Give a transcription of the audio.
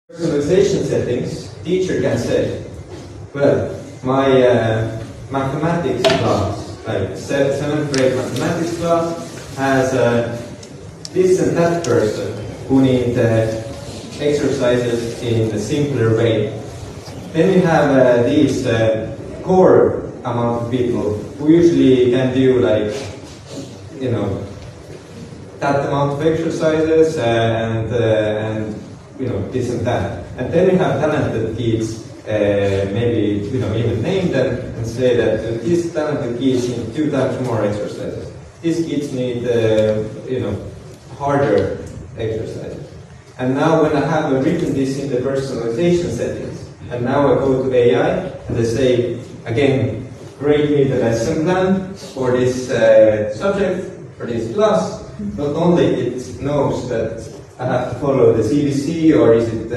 Personalization settings, teacher can say, well, my mathematics class, like 7th grade mathematics class, has this and that person who need exercises in a simpler way. Then we have these core amount of people who usually can do like, that amount of exercises and this and that. And then we have talented kids, maybe even name them and say that these talented kids need 2 times more exercises. These kids need harder exercises. And now when I have written this in the personalization settings, and now I go to AI and I say again, create me the lesson plan for this subject, for this class. Not only it knows that I have to follow the CBC or is it